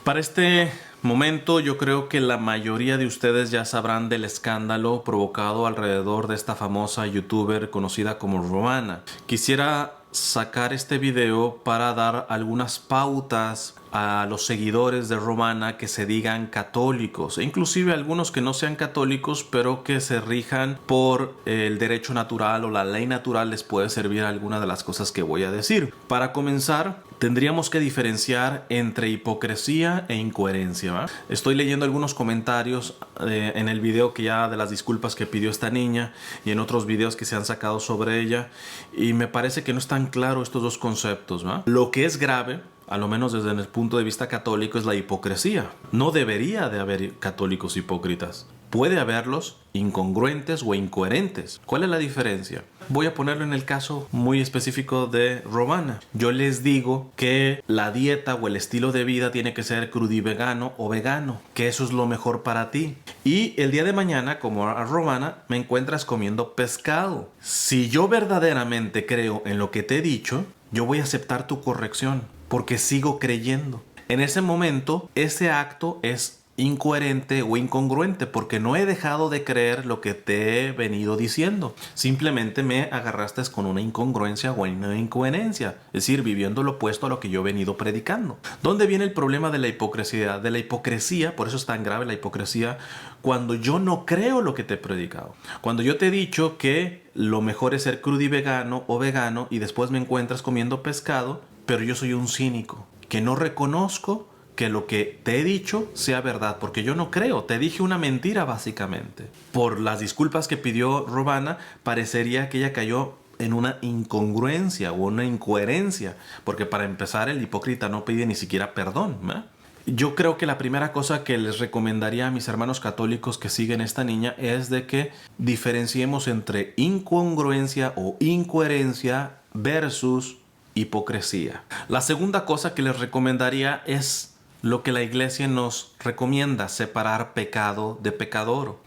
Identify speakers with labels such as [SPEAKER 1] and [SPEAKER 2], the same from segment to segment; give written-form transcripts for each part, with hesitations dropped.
[SPEAKER 1] Para este momento yo creo que la mayoría de ustedes ya sabrán del escándalo provocado alrededor de esta famosa youtuber conocida como Romana. Quisiera sacar este video para dar algunas pautas a los seguidores de Romana que se digan católicos, e inclusive algunos que no sean católicos pero que se rijan por el derecho natural o la ley natural. Les puede servir alguna de las cosas que voy a decir. Para comenzar, tendríamos que diferenciar entre hipocresía e incoherencia, ¿va? Estoy leyendo algunos comentarios en el video que ya de las disculpas que pidió esta niña y en otros videos que se han sacado sobre ella, y me parece que no están claros estos dos conceptos, ¿va? Lo que es grave, a lo menos desde el punto de vista católico, es la hipocresía. No debería de haber católicos hipócritas. Puede haberlos incongruentes o incoherentes. ¿Cuál es la diferencia? Voy a ponerlo en el caso muy específico de Romana. Yo les digo que la dieta o el estilo de vida tiene que ser crudivegano o vegano, que eso es lo mejor para ti. Y el día de mañana, como a Romana, me encuentras comiendo pescado. Si yo verdaderamente creo en lo que te he dicho, yo voy a aceptar tu corrección, porque sigo creyendo. En ese momento, ese acto es incoherente o incongruente, porque no he dejado de creer lo que te he venido diciendo. Simplemente me agarraste con una incongruencia o una incoherencia, es decir, viviendo lo opuesto a lo que yo he venido predicando. ¿Dónde viene el problema de la hipocresía? De la hipocresía, por eso es tan grave la hipocresía, cuando yo no creo lo que te he predicado. Cuando yo te he dicho que lo mejor es ser crudivegano o vegano y después me encuentras comiendo pescado, pero yo soy un cínico que no reconozco que lo que te he dicho sea verdad, porque yo no creo, te dije una mentira básicamente. Por las disculpas que pidió Romana, parecería que ella cayó en una incongruencia o una incoherencia, porque para empezar el hipócrita no pide ni siquiera perdón, ¿eh? Yo creo que la primera cosa que les recomendaría a mis hermanos católicos que siguen a esta niña es de que diferenciemos entre incongruencia o incoherencia versus hipocresía. La segunda cosa que les recomendaría es lo que la iglesia nos recomienda: separar pecado de pecador.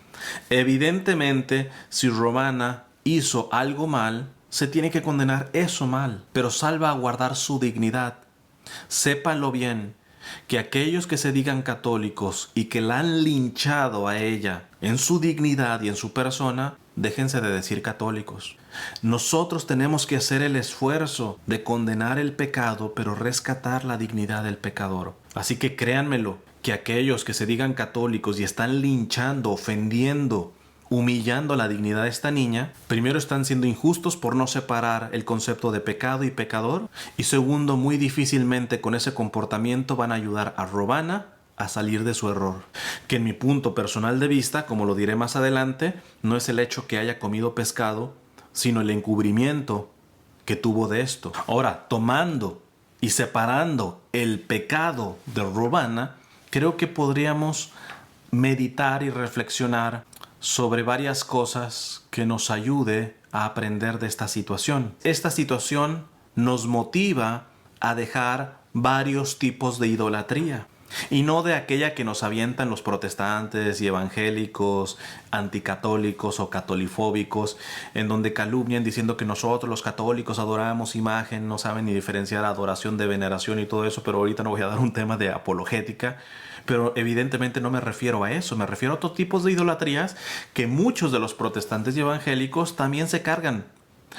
[SPEAKER 1] Evidentemente, si Romana hizo algo mal, se tiene que condenar eso mal, pero salvaguardar su dignidad. Sépanlo bien, que aquellos que se digan católicos y que la han linchado a ella en su dignidad y en su persona, déjense de decir católicos. Nosotros tenemos que hacer el esfuerzo de condenar el pecado, pero rescatar la dignidad del pecador. Así que créanmelo, que aquellos que se digan católicos y están linchando, ofendiendo, humillando la dignidad de esta niña, primero están siendo injustos por no separar el concepto de pecado y pecador, y segundo, muy difícilmente con ese comportamiento van a ayudar a Romana a salir de su error. Que en mi punto personal de vista, como lo diré más adelante, no es el hecho que haya comido pescado, sino el encubrimiento que tuvo de esto. Ahora, tomando y separando el pecado de Romana, creo que podríamos meditar y reflexionar sobre varias cosas que nos ayude a aprender de esta situación. Esta situación nos motiva a dejar varios tipos de idolatría, y no de aquella que nos avientan los protestantes y evangélicos, anticatólicos o catolifóbicos, en donde calumnian diciendo que nosotros los católicos adoramos imagen, no saben ni diferenciar adoración de veneración y todo eso. Pero ahorita no voy a dar un tema de apologética, pero evidentemente no me refiero a eso, me refiero a otros tipos de idolatrías que muchos de los protestantes y evangélicos también se cargan.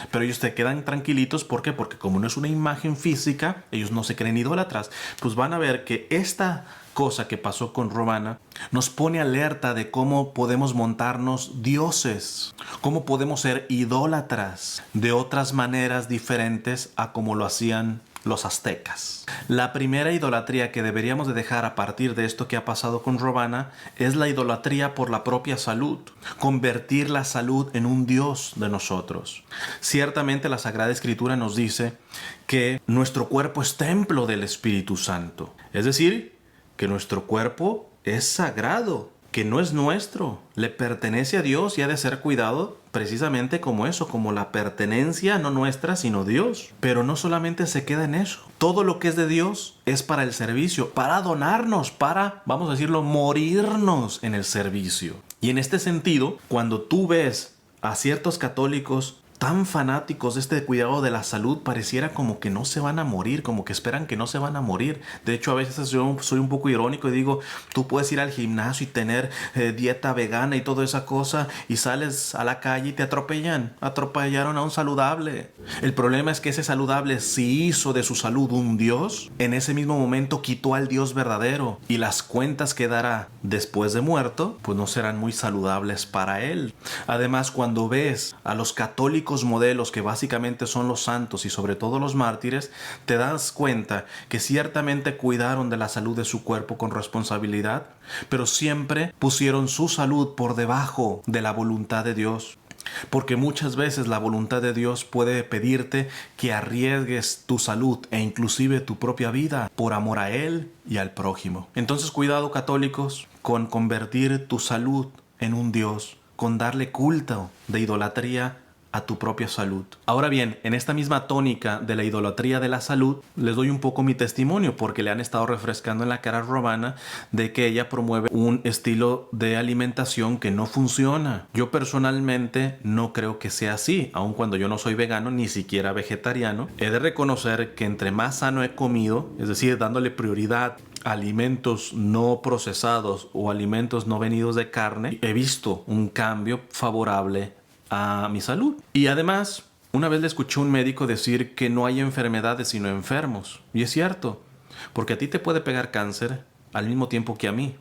[SPEAKER 1] Pero ellos te quedan tranquilitos. ¿Por qué? Porque como no es una imagen física, ellos no se creen idólatras. Pues van a ver que esta cosa que pasó con Romana nos pone alerta de cómo podemos montarnos dioses, cómo podemos ser idólatras de otras maneras diferentes a como lo hacían los aztecas. La primera idolatría que deberíamos de dejar a partir de esto que ha pasado con Romana es la idolatría por la propia salud. Convertir la salud en un dios de nosotros. Ciertamente la Sagrada Escritura nos dice que nuestro cuerpo es templo del Espíritu Santo. Es decir, que nuestro cuerpo es sagrado, que no es nuestro, le pertenece a Dios y ha de ser cuidado precisamente como eso, como la pertenencia no nuestra sino Dios. Pero no solamente se queda en eso, todo lo que es de Dios es para el servicio, para donarnos, para, vamos a decirlo, morirnos en el servicio. Y en este sentido, cuando tú ves a ciertos católicos tan fanáticos de este cuidado de la salud, pareciera como que no se van a morir, como que esperan que no se van a morir. De hecho, a veces yo soy un poco irónico y digo, tú puedes ir al gimnasio y tener dieta vegana y toda esa cosa, y sales a la calle y te atropellaron a un saludable. El problema es que ese saludable sí hizo de su salud un Dios. En ese mismo momento quitó al Dios verdadero, y las cuentas que dará después de muerto pues no serán muy saludables para él. Además, cuando ves a los católicos modelos, que básicamente son los santos y sobre todo los mártires, te das cuenta que ciertamente cuidaron de la salud de su cuerpo con responsabilidad, pero siempre pusieron su salud por debajo de la voluntad de Dios. Porque muchas veces la voluntad de Dios puede pedirte que arriesgues tu salud e inclusive tu propia vida por amor a Él y al prójimo. Entonces, cuidado, católicos, con convertir tu salud en un Dios, con darle culto de idolatría a tu propia salud. Ahora bien, en esta misma tónica de la idolatría de la salud, les doy un poco mi testimonio, porque le han estado refrescando en la cara a Romana de que ella promueve un estilo de alimentación que no funciona. Yo personalmente no creo que sea así, aun cuando yo no soy vegano ni siquiera vegetariano. He de reconocer que entre más sano he comido, es decir, dándole prioridad a alimentos no procesados o alimentos no venidos de carne, he visto un cambio favorable a mi salud. Y además, una vez le escuché a un médico decir que no hay enfermedades sino enfermos. Y es cierto, porque a ti te puede pegar cáncer al mismo tiempo que a mí.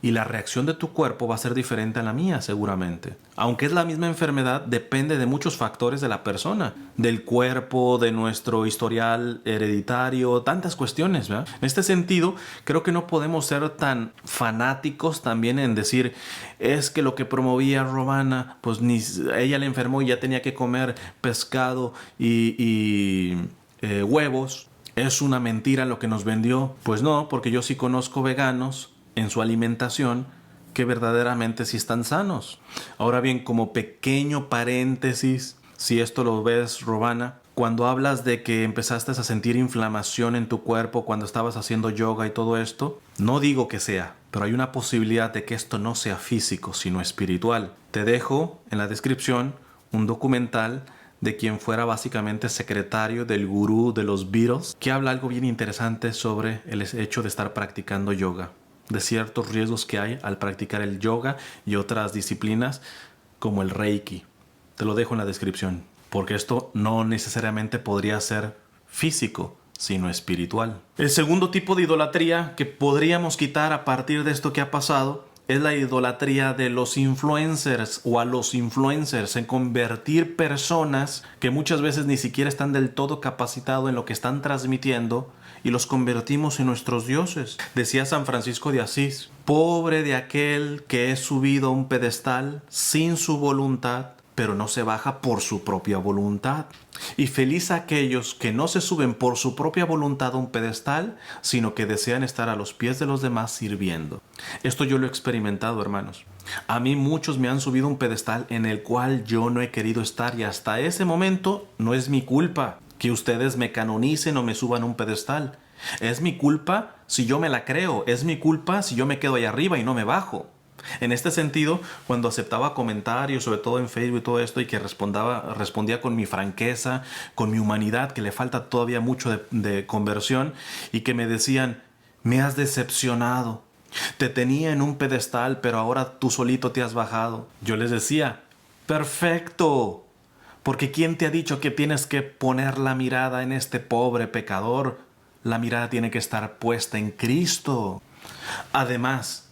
[SPEAKER 1] Y la reacción de tu cuerpo va a ser diferente a la mía, seguramente. Aunque es la misma enfermedad, depende de muchos factores de la persona, del cuerpo, de nuestro historial hereditario, tantas cuestiones, ¿verdad? En este sentido, creo que no podemos ser tan fanáticos también en decir, es que lo que promovía Romana, pues ni ella le enfermó y ya tenía que comer pescado y huevos. Es una mentira lo que nos vendió. Pues no, porque yo sí conozco veganos en su alimentación que verdaderamente sí están sanos. Ahora bien, como pequeño paréntesis, si esto lo ves, Romana, cuando hablas de que empezaste a sentir inflamación en tu cuerpo cuando estabas haciendo yoga y todo esto, no digo que sea, pero hay una posibilidad de que esto no sea físico, sino espiritual. Te dejo en la descripción un documental de quien fuera básicamente secretario del gurú de los Beatles, que habla algo bien interesante sobre el hecho de estar practicando yoga, de ciertos riesgos que hay al practicar el yoga y otras disciplinas como el Reiki. Te lo dejo en la descripción, porque esto no necesariamente podría ser físico, sino espiritual. El segundo tipo de idolatría que podríamos quitar a partir de esto que ha pasado es la idolatría de los influencers o a los influencers, en convertir personas que muchas veces ni siquiera están del todo capacitados en lo que están transmitiendo y los convertimos en nuestros dioses. Decía San Francisco de Asís, pobre de aquel que es subido a un pedestal sin su voluntad, pero no se baja por su propia voluntad. Y feliz aquellos que no se suben por su propia voluntad a un pedestal, sino que desean estar a los pies de los demás sirviendo. Esto yo lo he experimentado, hermanos. A mí muchos me han subido a un pedestal en el cual yo no he querido estar, y hasta ese momento no es mi culpa que ustedes me canonicen o me suban a un pedestal. Es mi culpa si yo me la creo. Es mi culpa si yo me quedo ahí arriba y no me bajo. En este sentido, cuando aceptaba comentarios, sobre todo en Facebook y todo esto, y que respondía con mi franqueza, con mi humanidad, que le falta todavía mucho de conversión, y que me decían, me has decepcionado, te tenía en un pedestal, pero ahora tú solito te has bajado. Yo les decía, perfecto, porque ¿quién te ha dicho que tienes que poner la mirada en este pobre pecador? La mirada tiene que estar puesta en Cristo. Además,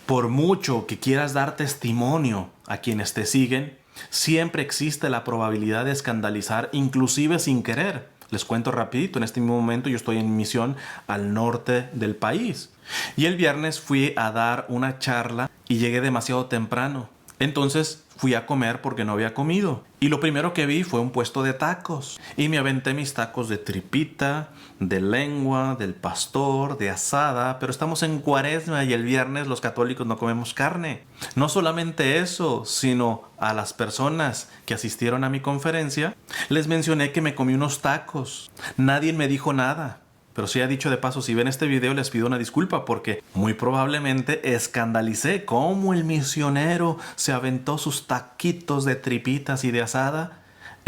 [SPEAKER 1] por mucho que quieras dar testimonio a quienes te siguen, siempre existe la probabilidad de escandalizar, inclusive sin querer. Les cuento rapidito, en este mismo momento yo estoy en misión al norte del país. Y el viernes fui a dar una charla y llegué demasiado temprano. Entonces fui a comer porque no había comido. Y lo primero que vi fue un puesto de tacos. Y me aventé mis tacos de tripita, de lengua, del pastor, de asada. Pero estamos en Cuaresma y el viernes los católicos no comemos carne. No solamente eso, sino a las personas que asistieron a mi conferencia, les mencioné que me comí unos tacos. Nadie me dijo nada. Pero sí, ha dicho de paso, si ven este video les pido una disculpa porque muy probablemente escandalicé cómo el misionero se aventó sus taquitos de tripitas y de asada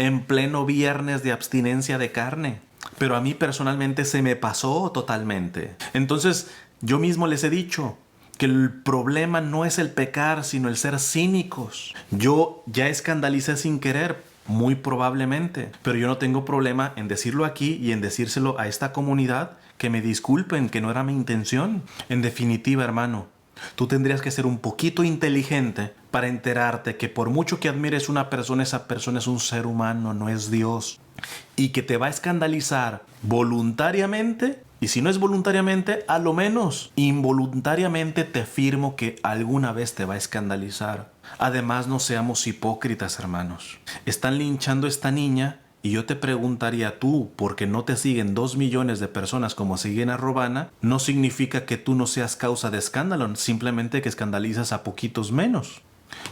[SPEAKER 1] en pleno viernes de abstinencia de carne. Pero a mí personalmente se me pasó totalmente. Entonces, yo mismo les he dicho que el problema no es el pecar, sino el ser cínicos. Yo ya escandalicé sin querer, muy probablemente, pero yo no tengo problema en decirlo aquí y en decírselo a esta comunidad, que me disculpen, que no era mi intención. En definitiva, hermano, tú tendrías que ser un poquito inteligente para enterarte que por mucho que admires una persona, esa persona es un ser humano, no es Dios. Y que te va a escandalizar voluntariamente, y si no es voluntariamente, a lo menos involuntariamente te afirmo que alguna vez te va a escandalizar. Además, no seamos hipócritas, hermanos. Están linchando a esta niña y yo te preguntaría, tú, porque no te siguen 2 millones de personas como siguen a Robana, no significa que tú no seas causa de escándalo, simplemente que escandalizas a poquitos menos.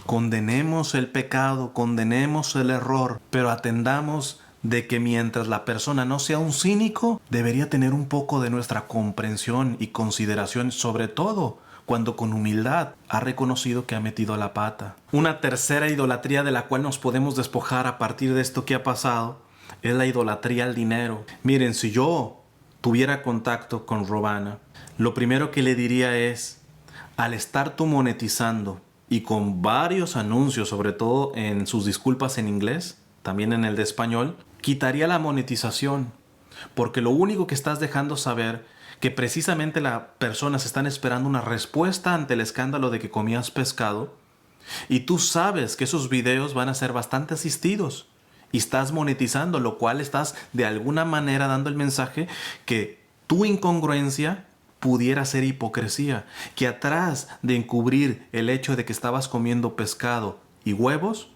[SPEAKER 1] Condenemos el pecado, condenemos el error, pero atendamos de que mientras la persona no sea un cínico, debería tener un poco de nuestra comprensión y consideración, sobre todo cuando con humildad ha reconocido que ha metido la pata. Una tercera idolatría de la cual nos podemos despojar a partir de esto que ha pasado es la idolatría al dinero. Miren, si yo tuviera contacto con Robana, lo primero que le diría es, al estar tú monetizando y con varios anuncios, sobre todo en sus disculpas en inglés, también en el de español, quitaría la monetización, porque lo único que estás dejando saber que precisamente las personas están esperando una respuesta ante el escándalo de que comías pescado, y tú sabes que esos videos van a ser bastante asistidos y estás monetizando, lo cual estás de alguna manera dando el mensaje que tu incongruencia pudiera ser hipocresía, que atrás de encubrir el hecho de que estabas comiendo pescado y huevos,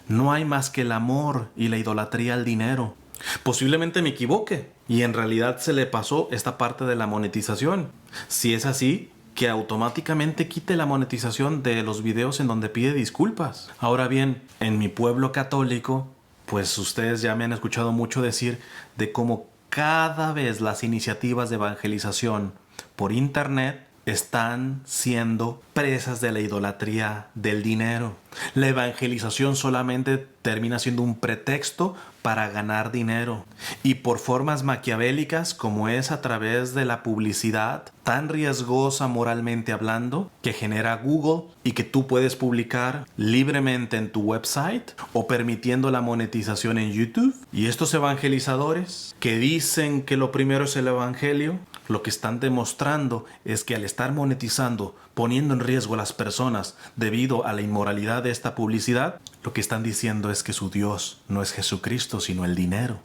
[SPEAKER 1] no hay más que el amor y la idolatría al dinero. Posiblemente me equivoque y en realidad se le pasó esta parte de la monetización. Si es así, que automáticamente quite la monetización de los videos en donde pide disculpas. Ahora bien, en mi pueblo católico, pues ustedes ya me han escuchado mucho decir de cómo cada vez las iniciativas de evangelización por internet están siendo presas de la idolatría del dinero. La evangelización solamente termina siendo un pretexto para ganar dinero, y por formas maquiavélicas como es a través de la publicidad tan riesgosa moralmente hablando que genera Google y que tú puedes publicar libremente en tu website o permitiendo la monetización en YouTube. Y estos evangelizadores que dicen que lo primero es el evangelio, lo que están demostrando es que al estar monetizando, poniendo en riesgo a las personas debido a la inmoralidad de esta publicidad, lo que están diciendo es que su Dios no es Jesucristo, sino el dinero.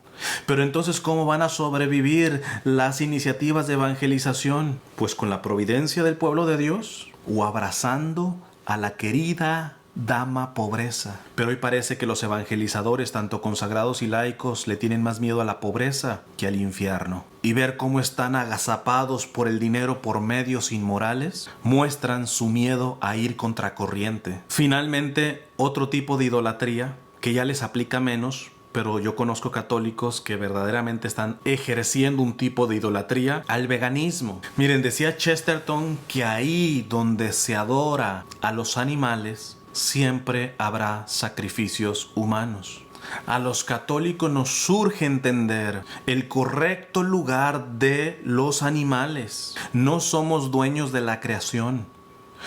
[SPEAKER 1] Pero entonces, ¿cómo van a sobrevivir las iniciativas de evangelización? Pues con la providencia del pueblo de Dios o abrazando a la querida dama pobreza. Pero hoy parece que los evangelizadores, tanto consagrados y laicos, le tienen más miedo a la pobreza que al infierno. Y ver cómo están agazapados por el dinero por medios inmorales, muestran su miedo a ir contracorriente. Finalmente, otro tipo de idolatría que ya les aplica menos, pero yo conozco católicos que verdaderamente están ejerciendo un tipo de idolatría al veganismo. Miren, decía Chesterton que ahí donde se adora a los animales, siempre habrá sacrificios humanos. A los católicos nos surge entender el correcto lugar de los animales. No somos dueños de la creación,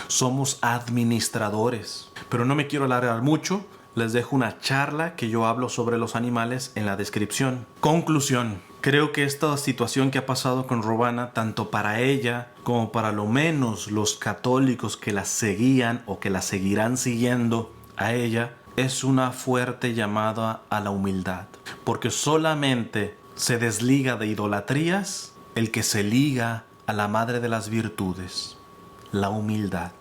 [SPEAKER 1] somos administradores. Pero no me quiero alargar mucho, les dejo una charla que yo hablo sobre los animales en la descripción. Conclusión. Creo que esta situación que ha pasado con Robana, tanto para ella como para lo menos los católicos que la seguían o que la seguirán siguiendo a ella, es una fuerte llamada a la humildad. Porque solamente se desliga de idolatrías el que se liga a la madre de las virtudes, la humildad.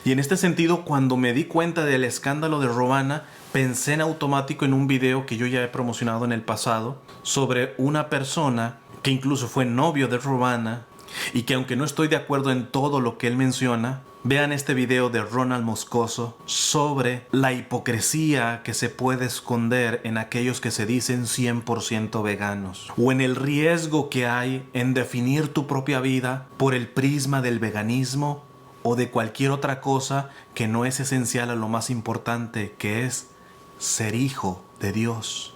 [SPEAKER 1] Y en este sentido, cuando me di cuenta del escándalo de Robana, pensé en automático en un video que yo ya he promocionado en el pasado sobre una persona que incluso fue novio de Robana y que, aunque no estoy de acuerdo en todo lo que él menciona, vean este video de Ronald Moscoso sobre la hipocresía que se puede esconder en aquellos que se dicen 100% veganos, o en el riesgo que hay en definir tu propia vida por el prisma del veganismo o de cualquier otra cosa que no es esencial a lo más importante, que es ser hijo de Dios.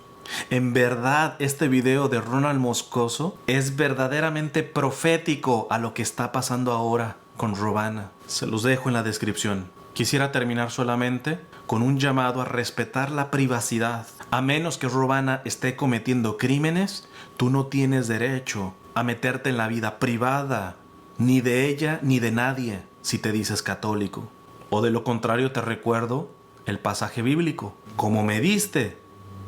[SPEAKER 1] En verdad, este video de Ronald Moscoso es verdaderamente profético a lo que está pasando ahora con Robana. Se los dejo en la descripción. Quisiera terminar solamente con un llamado a respetar la privacidad. A menos que Robana esté cometiendo crímenes, tú no tienes derecho a meterte en la vida privada, ni de ella ni de nadie, si te dices católico. O de lo contrario te recuerdo el pasaje bíblico. Como mediste,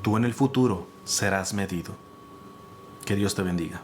[SPEAKER 1] tú en el futuro serás medido. Que Dios te bendiga.